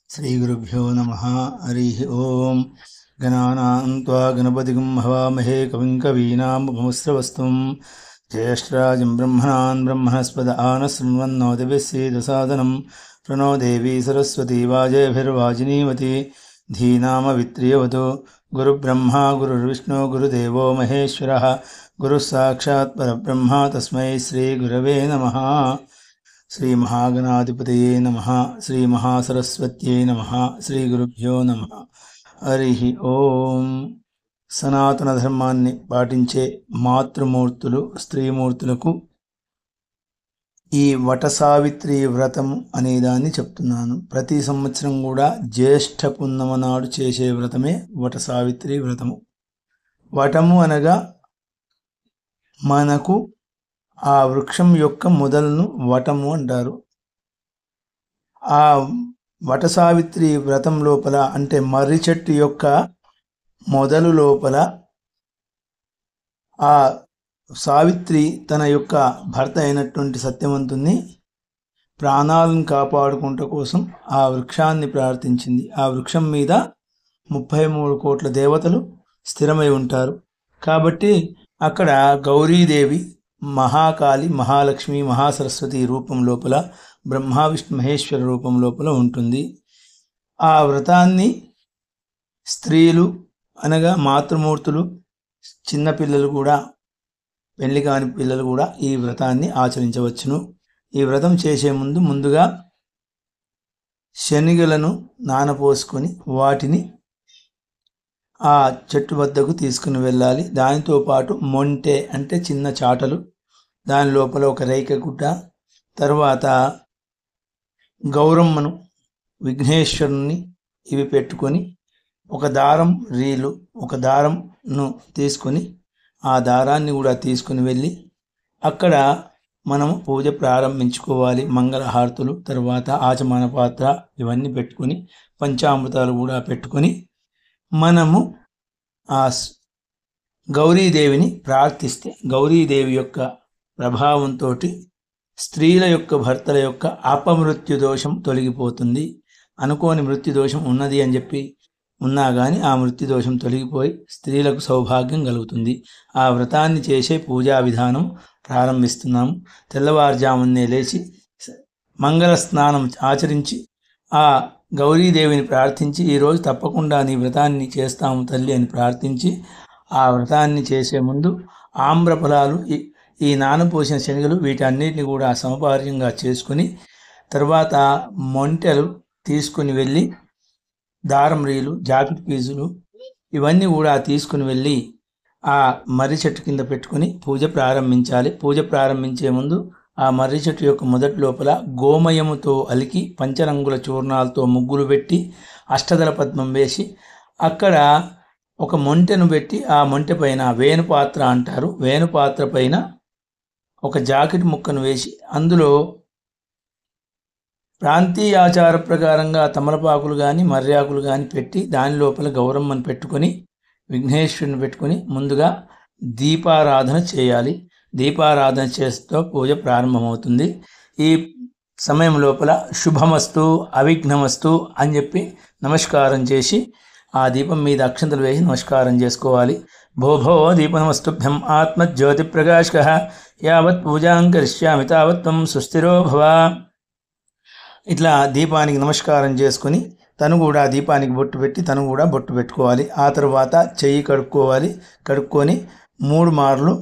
श्रीगुरुभ्यो नमः। हरिः ओम्। गणानां त्वा गणपतिं हवामहे कविं कवीनामुपमस्रवस्तुं ज्येष्ठराजं ब्रह्मणान् ब्रह्मणस्पद आनशृण्वन्नोतिभिस्सीदसादनं प्रणो देवी सरस्वती वाजयभिर्वाजिनीवती धीनामवित्रियवतु। गुरुब्रह्मा गुरुर्विष्णु गुरुदेवो महेश्वरः गुरुः साक्षात् परब्रह्म तस्मै श्रीगुरवे नमः। श्री महागणाधिपतये नमः। श्री महासरस्वत्यै नमः। श्री गुरुभ्यो नमः। हरिः ओम। సనాతన ధర్మాన్ని పాటించే మాతృమూర్తులు స్త్రీమూర్తులకు ఈ వట సావిత్రి వ్రతము అనే దాన్ని చెప్తున్నాను. ప్రతి సంవత్సరం కూడా జ్యేష్ఠ పున్నమ నాడు చేసే వ్రతమే వట సావిత్రి వ్రతము. వటము అనగా మనకు ఆ వృక్షం యొక్క మొదలను వటము అంటారు. ఆ వట సావిత్రి వ్రతం లోపల అంటే మర్రి చెట్టు యొక్క మొదలు లోపల ఆ సావిత్రి తన యొక్క భర్త అయినటువంటి సత్యవంతుని ప్రాణాలను కాపాడుకుంట కోసం ఆ వృక్షాన్ని ప్రార్థించింది. ఆ వృక్షం మీద 33 కోట్ల దేవతలు స్థిరమై ఉంటారు. కాబట్టి అక్కడ గౌరీదేవి మహాకాళి మహాలక్ష్మి మహాసరస్వతి రూపం లోపల బ్రహ్మ విష్ణు మహేశ్వర రూపం లోపల ఉంటుంది. ఆ వ్రతాన్ని స్త్రీలు అనగా మాతృమూర్తులు చిన్నపిల్లలు కూడా పెళ్లి కాని పిల్లలు కూడా ఈ వ్రతాన్ని ఆచరించవచ్చును. ఈ వ్రతం చేసే ముందుగా శనిగలను నానపోసుకొని వాటిని ఆ చెట్టు వద్దకు తీసుకుని వెళ్ళాలి. దానితో పాటు మొంటె అంటే చిన్న చాటలు, దాని లోపల ఒక రేఖ గుడ్డ, తర్వాత గౌరమ్మను విఘ్నేశ్వరుని ఇవి పెట్టుకొని ఒక దారం రీలు ఒక దారంను తీసుకొని ఆ దారాన్ని కూడా తీసుకుని వెళ్ళి అక్కడ మనము పూజ ప్రారంభించుకోవాలి. మంగళహారతులు, తర్వాత ఆచమన పాత్ర ఇవన్నీ పెట్టుకొని పంచామృతాలు కూడా పెట్టుకొని మనము ఆ గౌరీదేవిని ప్రార్థిస్తే గౌరీదేవి యొక్క ప్రభావంతో స్త్రీల యొక్క భర్తల యొక్క అపమృత్యు దోషం తొలగిపోతుంది. అనుకోని మృత్యు దోషం ఉన్నది అని చెప్పి ఉన్నా కానీ ఆ మృత్యు దోషం తొలగిపోయి స్త్రీలకు సౌభాగ్యం కలుగుతుంది. ఆ వ్రతాన్ని చేసే పూజా విధానం ప్రారంభిస్తున్నాము. తెల్లవారుజామునే లేచి మంగళ స్నానం ఆచరించి ఆ గౌరీదేవిని ప్రార్థించి ఈరోజు తప్పకుండా నీ వ్రతాన్ని చేస్తాము తల్లి అని ప్రార్థించి ఆ వ్రతాన్ని చేసే ముందు ఆమ్రఫలాలు, ఈ నానపోసిన శనగలు వీటన్నిటిని కూడా సమపార్యంగా చేసుకుని తర్వాత మొంటెలు తీసుకుని వెళ్ళి దారం రీలు, జాకెట్ పీజులు ఇవన్నీ కూడా తీసుకుని వెళ్ళి ఆ మర్రి చెట్టు కింద పెట్టుకుని పూజ ప్రారంభించాలి. పూజ ప్రారంభించే ముందు ఆ మర్రి చెట్టు యొక్క మొదటి లోపల గోమయముతో అలికి పంచరంగుల చూర్ణాలతో ముగ్గులు పెట్టి అష్టదళ పద్మం వేసి అక్కడ ఒక మొంటెను పెట్టి ఆ మొంటె పైన వేణుపాత్ర అంటారు, వేణుపాత్ర పైన ఒక జాకెట్ ముక్కను వేసి అందులో ప్రాంతీయ ఆచార ప్రకారంగా తమలపాకులు కానీ మర్యాకులు కానీ పెట్టి దాని లోపల గౌరమ్మను పెట్టుకొని విఘ్నేశ్వరుని పెట్టుకొని ముందుగా దీపారాధన చేయాలి. దీపారాధన చేస్తూ పూజ ప్రారంభమవుతుంది. ఈ సమయం లోపల శుభమస్తు అవిఘ్నమస్తు అని చెప్పి నమస్కారం చేసి ఆ దీపం మీద అక్షంతలు వేసి నమస్కారం చేసుకోవాలి. భో దీపనమస్తుభ్యం ఆత్మజ్యోతి ప్రకాశక యావత్ పూజాం కరిష్యామి తావత్ త్వం సుస్థిరో భవ. ఇట్లా దీపానికి నమస్కారం చేసుకుని తను కూడా దీపానికి బొట్టు పెట్టి తను కూడా బొట్టు పెట్టుకోవాలి. ఆ తర్వాత చెయ్యి కడుక్కోవాలి. కడుక్కొని 3 మార్లు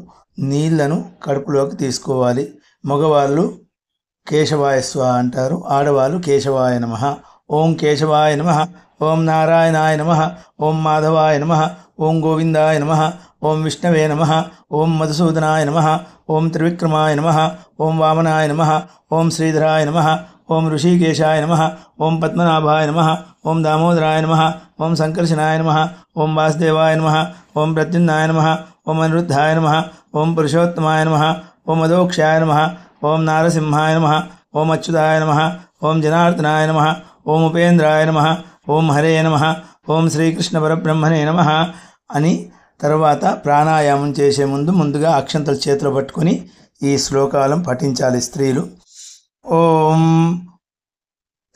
నీళ్లను కడుపులోకి తీసుకోవాలి. మగవాళ్ళు కేశవాయ స్వ అంటారు, ఆడవాళ్ళు కేశవాయ నమః. ఓం కేశవాయ నమః, ఓం నారాయణాయ నమః, ఓం మాధవాయ నమః, ఓం గోవిందాయ నమః, ఓం విష్ణవే నమః, ఓం మధుసూదనాయ నమః, ఓం త్రివిక్రమాయ నమః, ఓం వామనాయ నమః, ఓం శ్రీధరాయ నమః, ఓం ఋషికేశాయ నమః, ఓం పద్మనాభాయ నమః, ఓం దామోదరాయ నమః, ఓం సంకర్షణాయ నమః, ఓం వాసుదేవాయ నమః, ఓం ప్రద్యుమ్నాయ నమః, ఓం అనిరుద్ధాయ నమః, ఓం పురుషోత్తమాయ నమః, ఓం అదోక్షాయ నమః, ఓం నారసింహాయ నమః, ఓం అచ్యుతాయ నమః, ఓం జనార్దనాయ నమః, ఓం ఉపేంద్రాయ నమః, ఓం హరే నమః, ఓం శ్రీకృష్ణ పరబ్రహ్మణే నమః అని తర్వాత ప్రాణాయామం చేసే ముందుగా అక్షంతలు చేతిలో పట్టుకొని ఈ శ్లోకాలను పఠించాలి స్త్రీలు. ఓం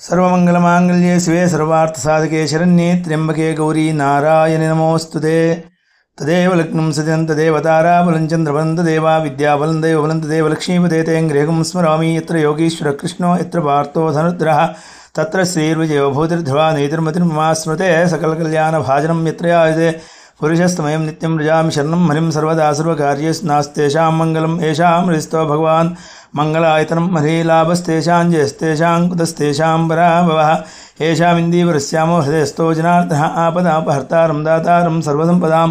सर्वमङ्गलमाङ्गल्ये शिवे सर्वार्थसाधके शरण्ये त्र्यम्बके गौरी नारायणि नमोऽस्तुते। तदेव लग्नं सत्यं तदेव ताराबलं चन्द्रबलं तदेव विद्याबलं दैवबलं तदेव लक्ष्मीपते ते गृहं स्मरामि। यत्र योगीश्वरः कृष्णो यत्र पार्थो धनुर्धरः तत्र श्रीर्विजयो भूतिर्ध्रुवा नीतिर्मतिर्ममा स्मृते सकलकल्याणभाजनं यत्र यायते पुरुषस्तमयं नित्यं व्रजामि शरणं हरिं सर्वदा सर्वकार्येषु नास्तेषां मङ्गलं येषां हृदिस्थो भगवान् मङ्गलायतनं हरिलाभस्तेषां जयस्तेषां कुतस्तेषां पराभवः येषामिन्दीवरस्यामो हृदयस्थो जनार्दनः आपदापहर्तारं दातारं सर्वसम्पदां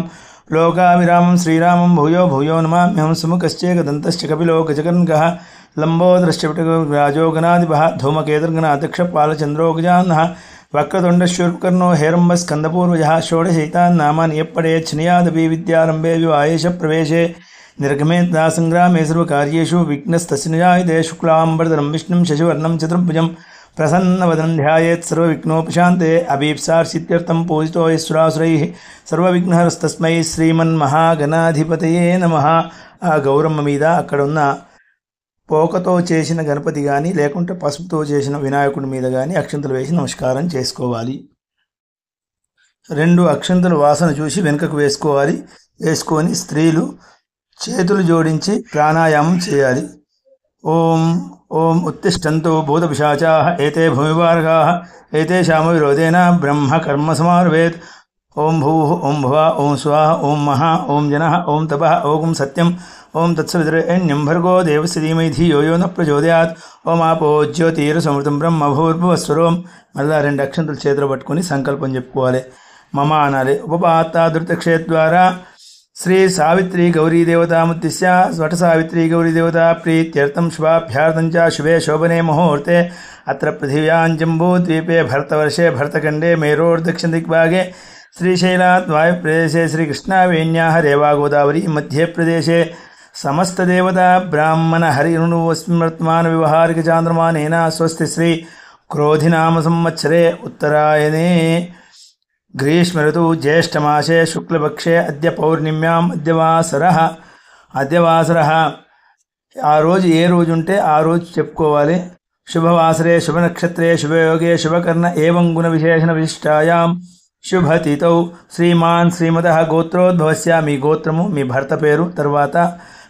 लोकाभिरामं श्रीरामं भूयो भूयो नमाम्यहं सुमुखश्चेकदन्तश्च कपिलो गजकर्णकः लम्बोदरश्च विटराजो गणाधिपः धूमकेतुर्गणाध्यक्षपालचन्द्रो गजाननः वक्रतुण्डशूर्पकर्णो हेरम्बस्कन्दपूर्वजः षोडशैतान् नामानि यप्पडेच्छ्नियादपि विद्यारम्भे विवाहेश प्रवेशे निर्गमे तदा सङ्ग्रामे सर्वकार्येषु विघ्नस्तस्य न जायते। शुक्लाम्बरधरं विष्णुं शशिवर्णं चतुर्भुजं प्रसन्नवदनं ध्यायेत् सर्वविघ्नोपशान्ते। अभीप्सार्चित्यर्थं पूजितो यस्सुरासुरैः सर्वविघ्नहरस्तस्मै శ్రీమన్మహాగణాధిపతయే నమః। ఆ గౌరమ్మ మీద అక్కడ ఉన్న పోకతో చేసిన గణపతి కానీ లేకుంటే పసుపుతో చేసిన వినాయకుడి మీద కానీ అక్షంతలు వేసి నమస్కారం చేసుకోవాలి. 2 అక్షంతలు వాసన చూసి వెనుకకు వేసుకోవాలి. వేసుకొని స్త్రీలు చేతులు జోడించి ప్రాణాయామం చేయాలి. ఓం ఓం ఉత్తిష్టంతో భూతపిశాచాః ఏతే భూమివారకాః ఏతేషామ విరోధేన బ్రహ్మ కర్మ సమారవేత్. ఓం భూః ఓం భువః ఓం స్వాహ ఓం మహా ఓం జనః ఓం తపః ఓం సత్యం ఓం తత్సవితుర్వరేణ్యం భర్గో దేవస్య ధీమహి ధియో యో న ప్రచోదయాత్. ఓం ఆపో జ్యోతిరసమృతం బ్రహ్మ భూర్భువస్వరం. మళ్ళా 2 అక్షంతలు చేతులు పట్టుకొని సంకల్పం చెప్పుకోవాలి. మమ అనాలి. ఉపపాతాదృతక్షే ద్వారా శ్రీ సావిత్రీ గౌరీ దేవతాముద్దిశ్య వట సావిత్రీ గౌరీ దేవతా ప్రీత్యర్థం శుభాభ్యార్థం చ శుభే శోభనే ముహూర్తే అత్ర పృథివ్యాం జంబూద్వీపే భరతవర్షే భరతఖండే మేరోర్దక్షిణదిగ్భాగే శ్రీశైలాత్ వాయుప్రదేశే శ్రీకృష్ణావేణ్యాః రేవా గోదావరి మధ్యప్రదేశే సమస్తదేవతా బ్రాహ్మణ హరిణుస్మృత్మాన వ్యవహారిక చాంద్రమానేన స్వస్తి శ్రీ క్రోధినామ సంవత్సరే ఉత్తరాయణే గ్రీష్మ ఋతు జ్యేష్ఠమాసే శుక్లపక్షే అద్య పౌర్ణిమ్యాం అద్యవాసర. ఆ రోజు ఏ రోజు ఉంటే ఆ రోజు చెప్పుకోవాలి. శుభవాసరే శుభనక్షత్రే శుభయోగే శుభకర్ణ ఏవం గుణ విశేషణ విశిష్టాయాం శుభతిథౌ శ్రీమాన్ శ్రీమతః గోత్రోద్భవస్య. మీ గోత్రము మీ భర్త పేరు, తర్వాత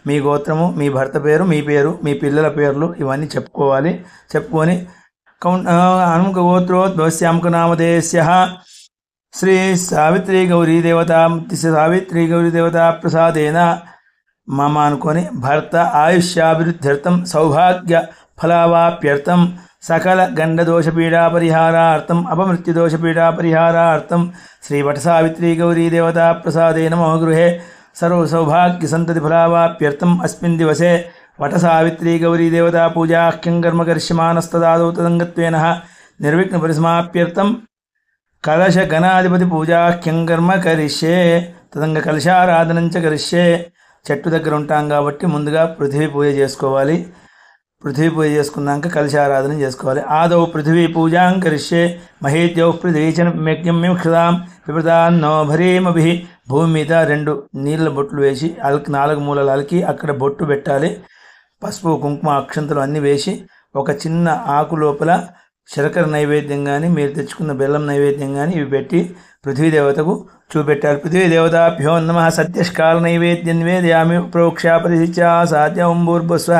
మీ గోత్రము మీ భర్త పేరు, మీ పేరు, మీ పిల్లల పేర్లు ఇవన్నీ చెప్పుకోవాలి. చెప్పుకొని అముక గోత్రోద్భవస్య అముక నామధేయస్య శ్రీ సావిత్రీ గౌరీ దేవతా ప్రసాదేన మమ అనుకొని భర్త ఆయుష్యాభివృద్ధ్యర్థం సౌభాగ్య ఫలావాప్యర్థం సకల గండదోషపీడా పరిహారార్థం అపమృత్యుదోషపీడా పరిహారార్థం శ్రీ వట సావిత్రీ గౌరీ దేవతా ప్రసాదేన మమ గృహే సర్వ సౌభాగ్య సంతతి ఫలావాప్యర్థం అస్మిన్ దివసే వట సావిత్రీ గౌరీ దేవతా పూజాఖ్యం కర్మ కరిష్యమానస్తదాదౌ తదంగత్వేన నిర్విఘ్న పరిసమాప్యర్థం కలశ గణాధిపతి పూజాఖ్యం కర్మ కరిష్యే తదంగ కలశారాధనంచ కరిష్యే. చెట్టు దగ్గర ఉంటాం కాబట్టి ముందుగా పృథివీ పూజ చేసుకోవాలి. పృథివీ పూజ చేసుకున్నాక కలశారాధన చేసుకోవాలి. ఆదౌ పృథివీ పూజాం కరిష్యే మహేద్యౌ పృథివీచన క్షదాం విపృతాన్నో భరీమభి. భూమి మీద 2 నీళ్ళ బొట్లు వేసి 4 మూలలు అలికి అక్కడ బొట్టు పెట్టాలి. పసుపు కుంకుమ అక్షంతలు అన్నీ వేసి ఒక చిన్న ఆకు లోపల శర్కర నైవేద్యం కానీ మీరు తెచ్చుకున్న బెల్లం నైవేద్యం కానీ ఇవి పెట్టి పృథ్వీదేవతకు చూపెట్టాలి. పృథ్వీదేవతాభ్యో నమః సత్యష్కాల నైవేద్యం నివేదయామి ప్రోక్షా పరిశిత్య సాధ్యం భూర్భుస్వ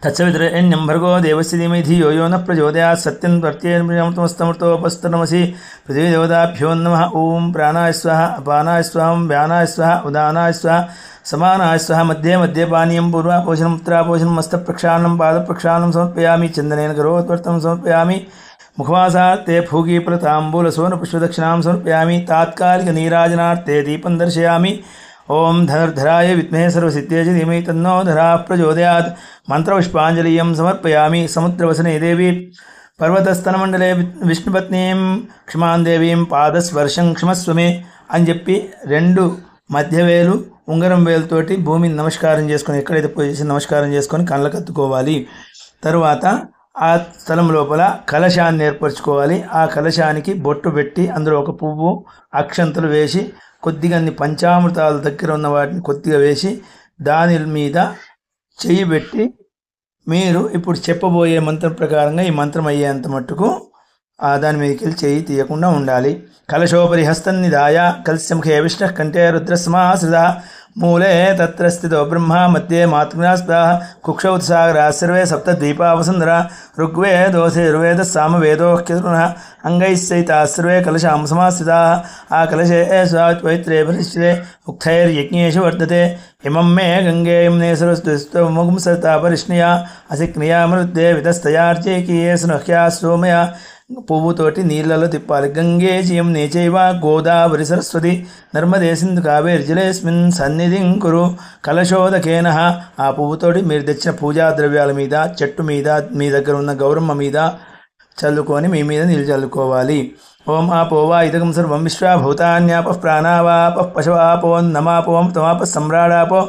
తత్సవితుర్వరేణ్యం భర్గో దేవస్య ధీమహి ధియో యో న ప్రచోదయాత్. సత్యం త్వర్తేనమృతమస్తమృతోపస్తనమసి. పృథ్వీదేవతాభ్యో నమః. ఓం ప్రాణాయ స్వః అపానాయ స్వహం వ్యానాయ స్వః ఉదానాయ స్వః సమానాయ స్వః. మధ్యే మధ్యే పానీయం పూర్వాపోషణం ఉత్తరాపోషణం హస్తప్రక్షాళనం పాదప్రక్షాళనం సమర్పయామి. చందనేన కరోత్వర్తం సమర్పయామి. ముఖవాసార్తే ఫూగీప్రతాంబూలసోనపుష్పదక్షిణాం సమర్పయామి. తాత్కాలిక నీరాజనార్తే దీపం దర్శయామి. ఓం ధనుర్ధరాయ విద్మహే సర్వసిద్ధ్యై ధీమహి తన్నో ధరా ప్రచోదయాత్. మంత్రపుష్పాంజలియం సమర్పయామి. సముద్రవసనే దేవి పర్వతస్తనమండలే విష్ణుపత్నీం క్షమాన్ దేవీం పాదస్పర్శం క్షమస్వమే అని చెప్పి 2 మధ్యవేలు ఉంగరం వేలుతోటి భూమిని నమస్కారం చేసుకొని ఎక్కడైతే పూజ చేసి నమస్కారం చేసుకొని కళ్ళకు అత్తుకోవాలి. తరువాత ఆ స్థలం లోపల కలశాన్ని ఏర్పరచుకోవాలి. ఆ కలశానికి బొట్టు పెట్టి అందులో ఒక పువ్వు అక్షంతలు వేసి కొద్దిగా పంచామృతాల దగ్గర ఉన్న వాటిని కొద్దిగా వేసి దాని మీద చెయ్యి పెట్టి మీరు ఇప్పుడు చెప్పబోయే మంత్రం ప్రకారంగా ఈ మంత్రం అయ్యేంత మట్టుకు దాని మీదకి వెళ్ళి చేయి తీయకుండా ఉండాలి. కలశోపరి హస్తం నిదాయ కలశముఖే విష్ణు కంఠే రుద్రసమాశ్రిత మూలే తత్ర స్థితో బ్రహ్మ మధ్యే మాతృనాస్పృహ కుక్షౌ సాగరా సర్వే సప్తద్వీపావసుందర ఋగ్వేదోసేర్వేద సామవేదోక్యతృణ అంగైశ్చైతా సర్వే కలశాం సమాశ్రితా ఆ కలశే స్వాత్వైత్రే పరిశ్రే ఉక్తైర్యజ్ఞేషు వర్ధతే ఇమం మే గంగేయం నేసరస్తుముఖం సతాపరిష్ణయా అసిక్నియామృతే వితస్తయార్చేకీయేసునహ్యా సోమయ పువ్వుతోటి నీళ్లలో తిప్పాలి. గంగే జీయం నేచైవ గోదావరి సరస్వతి నర్మదే సింధు కావేరి జలేస్మిన్ సన్నిధిం కురు కలశోదకేన. ఆ పువ్వుతోటి మీరు తెచ్చిన పూజా ద్రవ్యాల మీద, చెట్టు మీద, మీ దగ్గర ఉన్న గౌరమ్మ మీద చల్లుకొని మీ మీద నీళ్ళు చల్లుకోవాలి. ఓం ఆపోవా ఇదకం సర్వం విశ్వాభూతాన్యాప ప్రాణావాప పశవాపోన్నమాపోం తమాప సమ్రాడాపో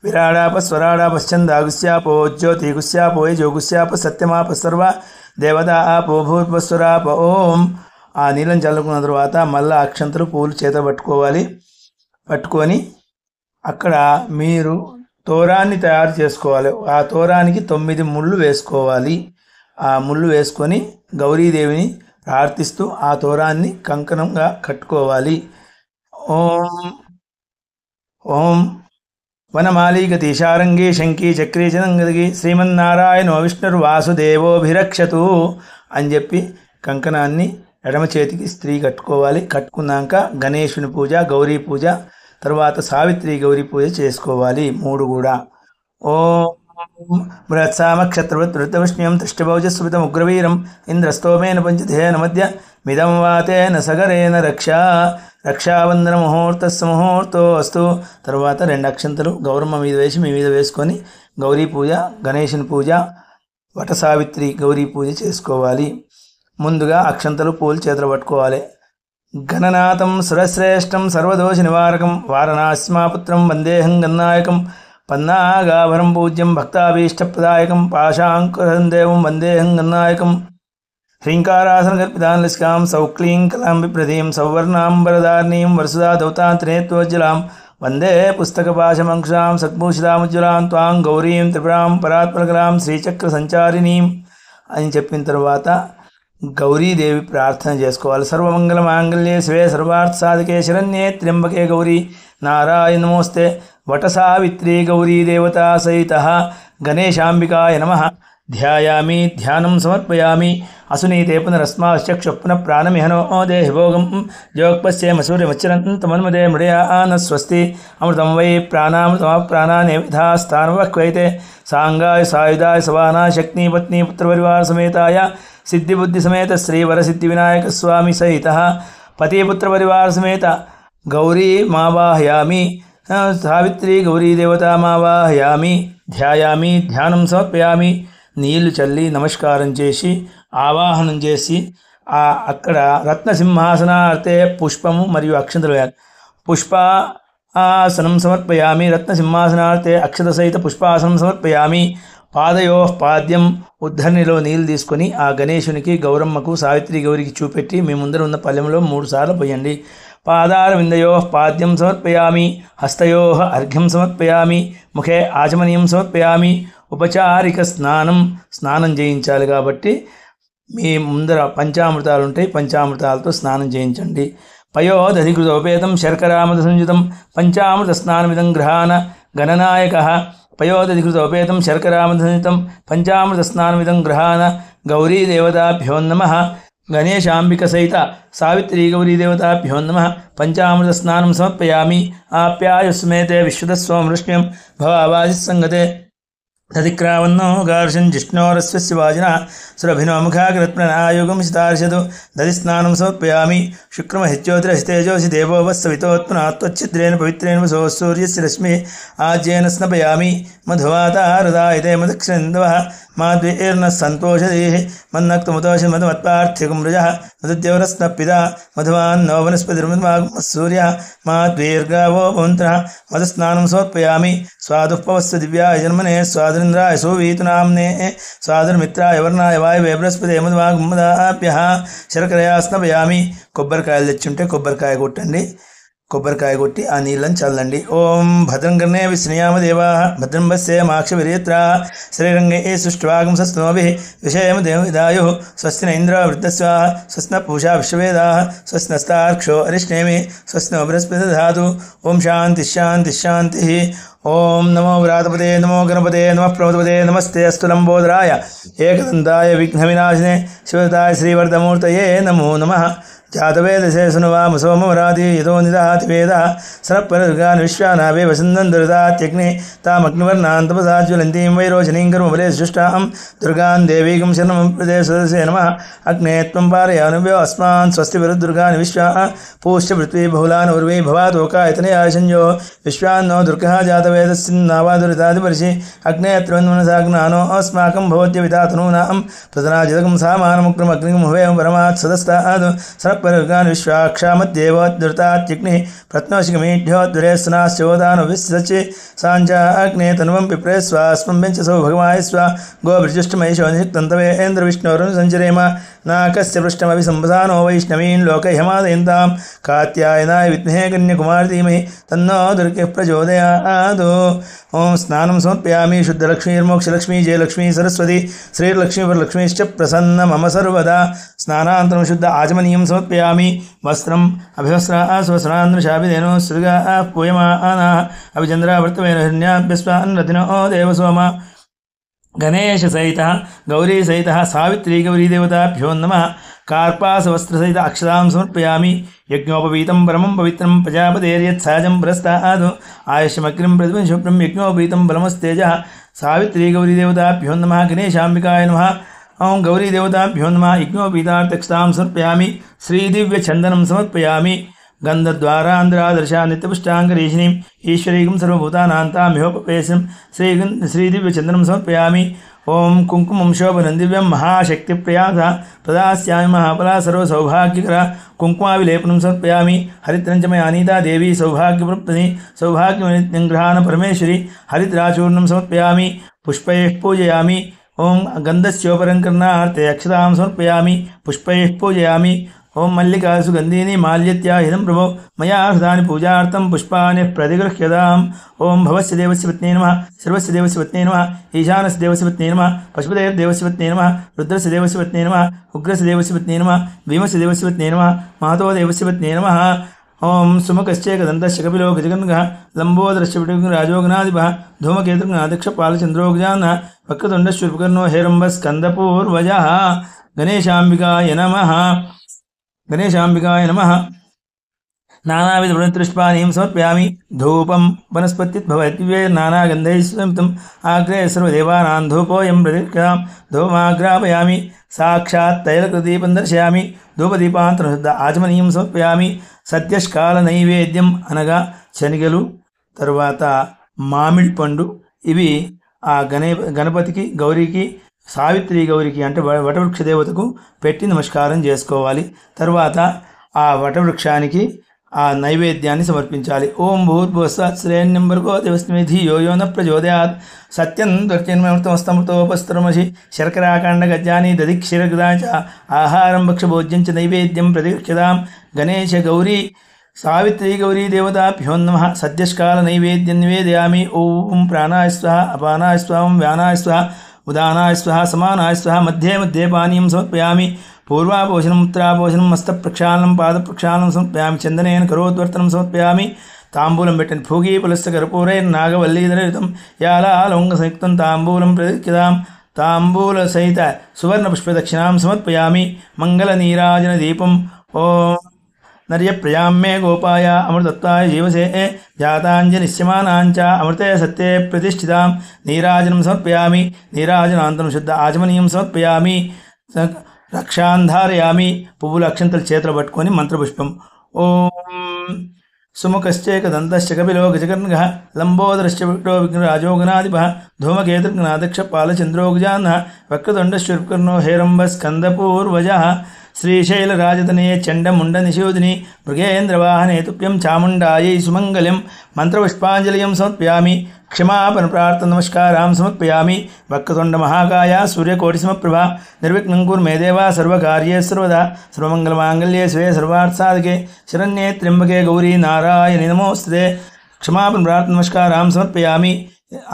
విరాడాప స్వరాడాపశ్చందాగుస్యాపో జ్యోతిగుస్యాపో జోగుస్యాప సత్యమాప సర్వ దేవతా ఆపో భూపస్వరాప. ఓం. ఆ నీళ్ళని చల్లుకున్న తర్వాత మళ్ళీ అక్షంతలు పూలు చేత పట్టుకొని అక్కడ మీరు తోరాన్ని తయారు చేసుకోవాలి. ఆ తోరానికి 9 ముళ్ళు వేసుకోవాలి. ఆ ముళ్ళు వేసుకొని గౌరీదేవిని ప్రార్థిస్తూ ఆ తోరాన్ని కంకణంగా కట్టుకోవాలి. ఓం ఓం వనమాలీగతీశారంగి శంకీ చక్రీ చనంగదిగి శ్రీమన్నారాయణో విష్ణుర్వాసుదేవోభిరక్షతు అని చెప్పి కంకణాన్ని ఎడమ చేతికి స్త్రీ కట్టుకోవాలి. కట్టుకున్నాక గణేశుని పూజ, గౌరీ పూజ, తర్వాత సావిత్రి గౌరీ పూజ చేసుకోవాలి. 3 కూడా. ఓం బృహత్సామక్షత్రవృత్తవిష్ణ్యం తృష్టభౌజస్మితముగ్రవీరం ఇంద్రస్తోమేన పంచదేన మధ్య మిదం వాతేన సగరేన రక్షాబంధన ముహూర్తో అస్తు. తర్వాత 2 అక్షంతలు గౌరమ్మ మీద వేసి మీ మీద వేసుకొని గౌరీ పూజ, గణేశుని పూజ, వట సావిత్రి గౌరీ పూజ చేసుకోవాలి. ముందుగా అక్షంతలు పూలు చేతులు పట్టుకోవాలి. గణనాథం సురశ్రేష్టం సర్వదోష నివారకం వారణాస్మాపుత్రం వందేహం గన్నాయకం పన్నాగాభరం పూజ్యం భక్తాభీష్టప్రదాయకం పాశాంకురం దేవం వందేహం గన్నాయకం హ్రీంకారాసనకల్పితాన్లస్కాం సౌక్లీం కలాం విప్రదీం సౌవర్ణాంబరధార్ణీం వరసుదా దౌతాంత్రేత్వజ్జలాం వందే పుస్తకపాశమంక్షాం సద్భూషితాముజ్వలాం త్వాం గౌరీం త్రిపురాం పరాత్మకలాం శ్రీచక్ర సంచారిణీం అని చెప్పిన తర్వాత గౌరీదేవి ప్రార్థన చేసుకోవాలి. సర్వమంగళ మాంగళ్యే శివే సర్వార్థ సాధకే శరణ్యే త్ర్యంబకే గౌరీ నారాయణ నమోస్తే వట సావిత్రీ గౌరీ దేవతా సహిత గణేశాంబికాయ నమః. ధ్యాయామి ధ్యానం సమర్పయామి అసునీతే పునరస్మాశ్చక్షు పునః ప్రాణమిహనో దేహి భోగం జోక్పశ్యేమ సూర్యమచ్చరంతమన్మదే మృడయాన స్వస్తి అమృతం వై ప్రాణామృతమప్రాణానే విధాస్థానవక్వైతే సాంగాయ సాయుధాయ సవానా శక్తి పత్ని పుత్రపరివార సమేతాయ సిద్ధిబుద్ధి సమేత శ్రీవర సిద్ధి వినాయక స్వామి సహిత పతిపుత్ర పరివార సమేత గౌరీ మావాహయామి సావిత్రి గౌరీ దేవతామావాహయామి. ధ్యాయామి ధ్యానం సమర్పయామి. నీళ్లు చల్లి నమస్కారం చేసి ఆవాహనం చేసి అక్కడ రత్నసింహాసనార్థే పుష్పము మరియు అక్షంతలు వేయాలి. పుష్పాసనం సమర్పయామి. రత్నసింహాసనార్థే అక్షత సహిత పుష్పాసనం సమర్పయామి. పాదయో పాద్యం ఉద్ధరణిలో నీళ్ళు తీసుకొని ఆ గణేశునికి, గౌరమ్మకు, సావిత్రి గౌరికి చూపెట్టి మీ ముందర ఉన్న పల్లెంలో 3 సార్లు పోయండి. పాదార విందయో పాద్యం సమర్పయామి. హస్తయో అర్ఘ్యం సమర్పయామి. ముఖే ఆచమనీయం సమర్పయామి. ఉపచారిక స్నానం చేయించాలి కాబట్టి మీ ముందర పంచామృతాలు ఉంటాయి, పంచామృతాలతో స్నానం చేయించండి. పయోదధికృతోపేతం శర్కరామృత సంయుతం పంచామృత స్నానమిదం గృహాన గణనాయక. పయోదధికృతోపేతం శర్కరామృత సంయుతం పంచామృత స్నానమిదం గృహాన గౌరీదేవతాభ్యో నమః. గణేశాంబిక సహిత సావిత్రీ గౌరీ దేవతాభ్యో నమః. పంచామృత స్నానం సమర్పయామి. ఆప్యాయస్మేతే విశ్వతస్వం వృష్ణ్యం భవావాజి సంగతే దధిక్రావన్నో గార్షన్ జిష్ణోరస్వస్య వాజిన సురభినో ముఖాగ్రత్ప్రణాయుగం సితార్షదు దధి స్నానం సమర్పయామి. శుక్రమహిత్యోతిరహితేజోసి దేవో వత్సవితోత్పునాత్వచ్చిద్రేణ పవిత్రేణ వసో సూర్యస్య రశ్మి ఆజ్యేన స్నపయామి. మధువాతారుదాయితే మదక్షిందవః మాద్వేర్న సంతోషదేహి మన్నక్తముతోష మధుమత్పార్థికం రుజః మధుద్యవరస్నప్పిద మధువాన్నో వనస్పతిర్మధుమాగమస్సూర్య మాద్వేర్గావో భవంతః. మధుస్నానం సమర్పయామి. స్వాదుపవస్సు దివ్యాయ జన్మనే స్వాదురింద్రాయ సువీతునామ్నే స్వాదుర్మిత్రాయ వర్ణాయ వాయువే బృహస్పతే మధుమాగమదాభ్యః. శర్కరయా స్నపయామి. కొబ్బరికాయలు తెచ్చుంటే కొబ్బరికాయ కొట్టండి. కొబ్బరికాయ కొట్టి ఆ నీళ్ళని చల్లండి. ఓం భద్రం కర్ణే విష్ణుయామ దేవా భద్రం పశ్యే మాక్షవిరేత్ర శ్రీరంగే సృష్టివాగంసస్తనోభిః విషయమ దేవదాయు స్వస్తి న ఇంద్ర వృద్ధస్వ స్వస్తి న పూషా విశ్వవేదా స్వస్తి నస్తార్క్షో అరిష్ణేమి స్వస్తి నో బృహస్పతి దధాతు. ఓం శాంతి శాంతి శాంతి. ఓం నమో వ్రాతపదే నమో గణపతే నమః ప్రమోదపదే నమస్తే అస్తు లంబోదరాయ ఏకదంతాయ విఘ్నవినాశినే శివదాయ శ్రీవర్ధమూర్తయే నమో నమః. జాతవేదశే సునువామ సోమవరాది యదో నిదహాతి వేద సరపరదుర్గాన్ విశ్వానావే వసంతం దురిదాత్యగ్ని తామగ్నివర్ణాన్ తపసా జ్వలంతీం వైరోచనీం కర్మఫలే సుష్టాం దుర్గాన్ దేవీకం శరణం ప్రదే సదసే నమః. అగ్నే త్వం పారయానుభ్యో అస్మాన్ స్వస్తి విరుద్దుర్గాన్ విశ్వా పూష్య పృథ్వీ బహుళాన్ ఉర్వీ భవాతోకాయతనయా సంజో విశ్వాన్నో దుర్గः జాతవేదస్సిన్నావా దురితాదిపరిషి అగ్నే త్రివన్మనసాగ్నానో అస్మాకం భవత్య వితాతనూనాం ప్రతనాజితకం సామానముక్రమగ్నిం హువేం పరమాత్ సదస్తాద్ సరపరుగాన్ విశ్వాక్షామద్దేవోద్ధృతాత్యగ్ని ప్రత్నోషికమీఢ్యోద్దురేస్నాశ్చోదాను విశ్వచి సాంచాగ్నే తనువం పిప్రే స్వాస్మం పెంచసౌ భగవాయ స్వ గోభిర్జుష్టమహిషో నిషిక్తంతవేంద్ర విష్ణోరును సంచరేమ నాకస్య పృష్టమభి సంపసానో వైష్ణవీన్ లోకైహమాదయంతాం కాత్యాయనాయ విద్మహే కన్యకుమార్ ధీమహి తన్నో దుర్గః ప్రచోదయాత్. ఓం స్నానం సమర్పయామి శుద్ధలక్ష్మీర్మోక్షలక్ష్మీ జయలక్ష్మీ సరస్వతి శ్రీలక్ష్మీ వరలక్ష్మీశ్చ ప్రసన్న మమ సర్వదా. స్నానాంతరం శుద్ధ ఆచమనీయం సమర్పయామి. వస్త్రం అభివస్త్రా స్వస్నాంధ్రశాభిధేనో సృగా పూయమానా అభిచంద్రావర్తమైన హిరణ్యాభ్యస్వాన్ రతినో దేవసోమ. గణేశ సహిత గౌరీ సహిత సావిత్రీ గౌరీ దేవతాభ్యో నమః. కార్పాసవస్త్రసహిత అక్షతాం సమర్పయామి. యజ్ఞోపవీతం పరమం పవిత్రం ప్రజాపతేర్యత్సహజం పురస్తాద్ ఆయుష్మగ్రం ప్రతిమం శుభ్రం యజ్ఞోపవీతం బలమస్తేజ. సావిత్రీ గౌరీ దేవతాభ్యో నమః. గణేశాంబికాయ నమః. ఓం గౌరీ దేవతాభ్యో నమః. యజ్ఞోపవీతార్థక్షతాం సమర్పయామి. శ్రీదివ్యచందనం సమర్పయామి. గంధద్వారాంధ్రాదర్శా నిత్యపుష్టాంగరీషిణీం ఈశ్వరీకం సర్వభూతానాంతామిహోపవేశం శ్రీదివ్యచందనం సమర్పయామి. ఓం కుంకుమం శోభనం దివ్యం మహాశక్తిప్రయాస ప్రదాస్యామి మహాఫలా సర్వసౌభాగ్యకర కుంకుమావిలేపనం సమర్పయామి. హరిత్రంచమయ అనితా దేవీ సౌభాగ్యప్రప్తని సౌభాగ్యనిగ్రహాన పరమేశ్వరి హరిద్రాచూర్ణం సమర్పయామి. పుష్పైః పూజయామి. ఓం గంధస్యోపరం కర్ణార్తే అక్షతాం సమర్పయామి. పుష్పైః పూజయామి. ఓం మల్లికా సుగంధీని మాల్యత్యాహిదం ప్రభో మయా హృదాని పూజార్థం పుష్పాని ప్రతిగృహ్యతాం. ఓం భవస్య దేవస్య పత్నే నమః. సర్వస్య దేవస్య పత్నే నమః. ఈశానస్య దేవస్య పత్నే నమః. పశుపతేర్దేవస్య పత్నే నమః. రుద్రస్య దేవస్య పత్నే నమః. ఉగ్రస్య దేవస్య పత్నే నమః. భీమస్య దేవస్య పత్నే నమః. మహతో దేవస్య పత్నే నమః. ఓం సుముఖశ్చేకదంతశ్చ కపిలో గజగన్గః లంబోదరశ్చ విటరాజోగనాధిపః ధూమకేతుర్గణాధ్యక్షపాలచంద్రోగ్జాన వక్రతుండశ్చూర్పకర్ణో హేరంబస్కందపూర్వజः. గణేశాంబికాయ నమః. గణేశాంబికాయ నమః. నానావిధపుష్పాణీం సమర్పయామి. ధూపం వనస్పతిర్భవద్దివ్యైర్నానాగంధైః ఆగ్రే సర్వదేవానాం ధూపోయం ప్రతిష్ఠాం ధూమాగ్రాపయామి. సాక్షాత్ తైలకృదీపం దర్శయామి. ధూపదీపాంతరం శుద్ధ ఆచమనీయం సమర్పయామి. సత్యష్కాల నైవేద్యం అనగా శనిగలు, తరువాత మామిడి పండు, ఇవి ఆ గణపతికి గౌరీకి సావిత్రి గౌరికి అంటే వటవృక్ష దేవతకు పెట్టి నమస్కారం చేసుకోవాలి. తర్వాత ఆ వటవృక్షానికి ఆ నైవేద్యాన్ని సమర్పించాలి. ఓం భూర్భువస్వత్శ్రేణ్యం భర్గో దేవస్మి ధియో యో న ప్రచోదయాత్. సత్యం త్వర్చన్మృతమస్తమృతోపస్తరమసి శర్కరాకాండ గజ్జాని దధిక్షిరగదా చ ఆహారం భక్షభోజ్యం చ నైవేద్యం ప్రతిక్షతాం. గణేశ గౌరీ సావిత్రీ గౌరీ దేవతాభ్యో నమః. సద్యష్కాల నైవేద్యం నివేదయామి. ఓం ప్రాణాయ స్వః అపానాయ స్వః వ్యానాయ స్వః ఉదానాయ స్వః సమానాయ స్వః. మధ్యే మధ్యే పానీయం సమర్పయామి. పూర్వాపోషణం ఉత్తరాపోషణం హస్తప్రక్షాళనం పాదప్రక్షాళనం సమర్పయామి. చందనేన కరోద్వర్తనం సమర్పయామి. తాంబూలం పెట్టండి. భోగి పులస్త కర్పూరైర్నాగవల్లీధరయుతం యాలాలవంగ సంయుక్తం తాంబూలం ప్రతిక్షతాం. తాంబూల సహిత సువర్ణ పుష్పదక్షిణాం సమర్పయామి. మంగళ నీరాజన దీపం. ఓం నర్యప్రయామ్మే గోపాయ అమృతత్వాయ జీవసే జాతాంజనిశ్యమానాంచ అమృతే సత్యే ప్రతిష్ఠితాం. నీరాజనం సమర్పయామి. నీరాజనాంతరం శుద్ధ ఆచమనీయం సమర్పయామి. రక్షాంధారయామి. పువ్వుల అక్షంతలు చేతులు పట్టుకొని మంత్రపుష్పం. ఓం సుముఖశ్చేకదంతశ్చ కపిలో గజకర్ణగః లంబోదరశ్చ విక్టో విఘ్నరాజోగనాధిపః ధూమకేతుర్గణాధ్యక్షపాలచంద్రోగ్జానః వక్రతుండశ్చూర్పకర్ణో హేరంబస్కందపూర్వజः. శ్రీశైలరాజతనే చండముండనిశోధిని మృగేంద్రవాహనే తుభ్యం చాముండాయై సుమంగళం మంత్రపుష్పాంజలిం సమర్పయామి క్షమాపణ ప్రార్థన నమస్కారం సమర్పయామి వక్రతుండ మహాకాయ సూర్యకోటి సమప్రభ నిర్విఘ్నం కురు మే దేవా సర్వకార్యే సర్వదా సర్వమంగళమాంగళ్యే శివే సర్వార్థసాధకే శరణ్యే త్ర్యంబకే గౌరీ నారాయణి నమోస్తుతే క్షమాపణ ప్రార్థన నమస్కారం సమర్పయామి.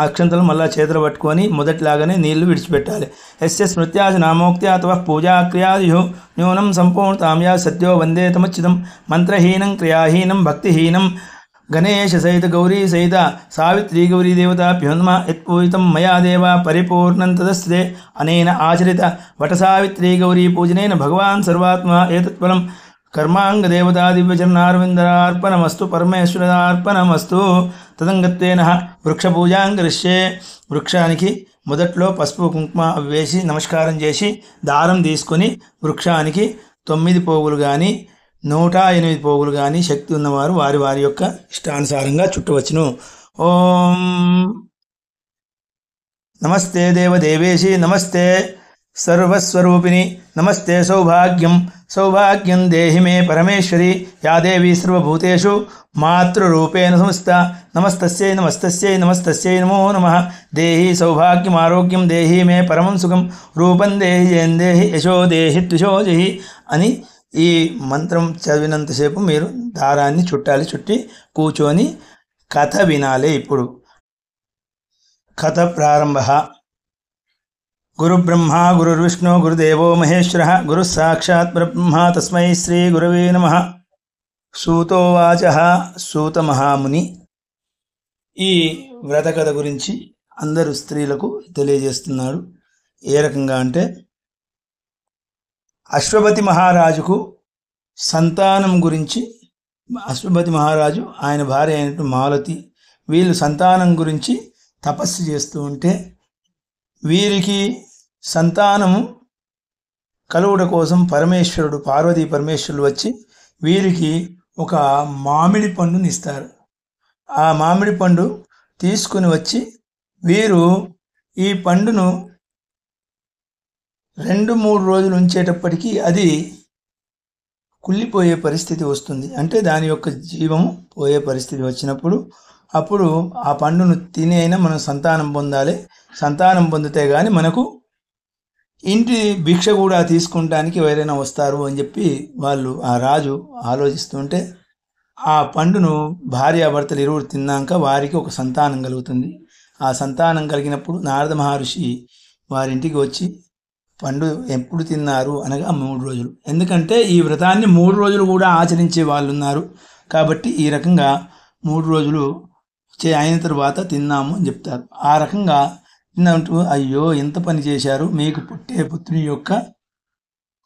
అక్షంతలు మళ్ళా చేతులు పట్టుకొని మొదటిలాగానే నీళ్లు విడిచిపెట్టాలి. ఎస్య స్మృత్యాజ నామోక్త్యా తవ పూజాక్రియాదిహో న్యూనం సంపూర్ణతాం యా సత్యో వందే తమచ్యుతం మంత్రహీనం క్రియాహీనం భక్తిహీనం గణేశ సహిత గౌరీ సహిత సావిత్రీ గౌరీ దేవతాభ్యోన్మ యత్పూజితం మయా దేవ పరిపూర్ణం తదస్తే అనేన ఆచరిత వటసావిత్రీ గౌరీ పూజనేన భగవాన్ సర్వాత్మ ఏతత్ఫలం కర్మాంగ దేవతా దివ్యచరణారవిందరార్పణమస్తు పరమేశ్వరార్పణమస్తు. తదంగత్వేన వృక్షపూజాం కరిష్యే. వృక్షానికి మొదట్లో పసుపు కుంకుమ వేసి నమస్కారం చేసి దారం తీసుకొని వృక్షానికి 9 పోగులు కానీ 108 పోగులు కానీ శక్తి ఉన్నవారు వారి వారి యొక్క ఇష్టానుసారంగా చుట్టవచ్చును. ఓం నమస్తే దేవదేవేశి నమస్తే సర్వస్వరూపిణి నమస్తే సౌభాగ్యం సౌభాగ్యం దేహి మే పరమేశ్వరి యా దేవి సర్వభూతేషు మాతృరూపేణ సంస్థ నమస్తస్యై నమస్తస్యై నమస్తస్యై నమో నమః. దేహి సౌభాగ్యం ఆరోగ్యం దేహి మే పరమం సుఖం రూపం దేహి జయం దేహి యశో దేహి ద్విషో జహి అని ఈ మంత్రం చదివినంతసేపు మీరు దారాన్ని చుట్టాలి. చుట్టి కూర్చొని కథ వినాలి. ఇప్పుడు కథ ప్రారంభ. గురు బ్రహ్మ గురుర్విష్ణు గురుదేవో మహేశ్వర గురు సాక్షాత్ పరబ్రహ్మ తస్మై శ్రీ గురవే నమః. సూతోవాచ. సూత మహాముని ఈ వ్రత కథ గురించి అందరు స్త్రీలకు తెలియజేస్తున్నాడు. ఏ రకంగా అంటే అశ్వపతి మహారాజుకు సంతానం గురించి, అశ్వపతి మహారాజు ఆయన భార్య అయినటువంటి మాలతి వీళ్ళు సంతానం గురించి తపస్సు చేస్తూ ఉంటే వీరికి సంతానము కలుగుట కోసం పరమేశ్వరుడు పార్వతీ పరమేశ్వరులు వచ్చి వీరికి ఒక మామిడి పండుని ఇస్తారు. ఆ మామిడి పండు తీసుకుని వచ్చి వీరు ఈ పండును 2-3 రోజులు ఉంచేటప్పటికీ అది కుళ్ళిపోయే పరిస్థితి వస్తుంది. అంటే దాని యొక్క జీవము పోయే పరిస్థితి వచ్చినప్పుడు అప్పుడు ఆ పండును తిని అయినా మనం సంతానం పొందాలి. సంతానం పొందితే కానీ మనకు ఇంటి భిక్ష కూడా తీసుకుంటానికి ఎవరైనా వస్తారు అని చెప్పి వాళ్ళు ఆ రాజు ఆలోచిస్తుంటే ఆ పండును భార్యాభర్తలు ఇరువురు తిన్నాక వారికి ఒక సంతానం కలుగుతుంది. ఆ సంతానం కలిగినప్పుడు నారద మహర్షి వారింటికి వచ్చి పండు ఎప్పుడు తిన్నారు అనగా 3 రోజులు. ఎందుకంటే ఈ వ్రతాన్ని 3 రోజులు కూడా ఆచరించే వాళ్ళు ఉన్నారు కాబట్టి ఈ రకంగా 3 రోజులు అయిన తర్వాత తిన్నాము అని చెప్తారు. ఆ రకంగా తిన్నట్టు అయ్యో ఎంత పని చేశారు, మీకు పుట్టే పుత్రుని యొక్క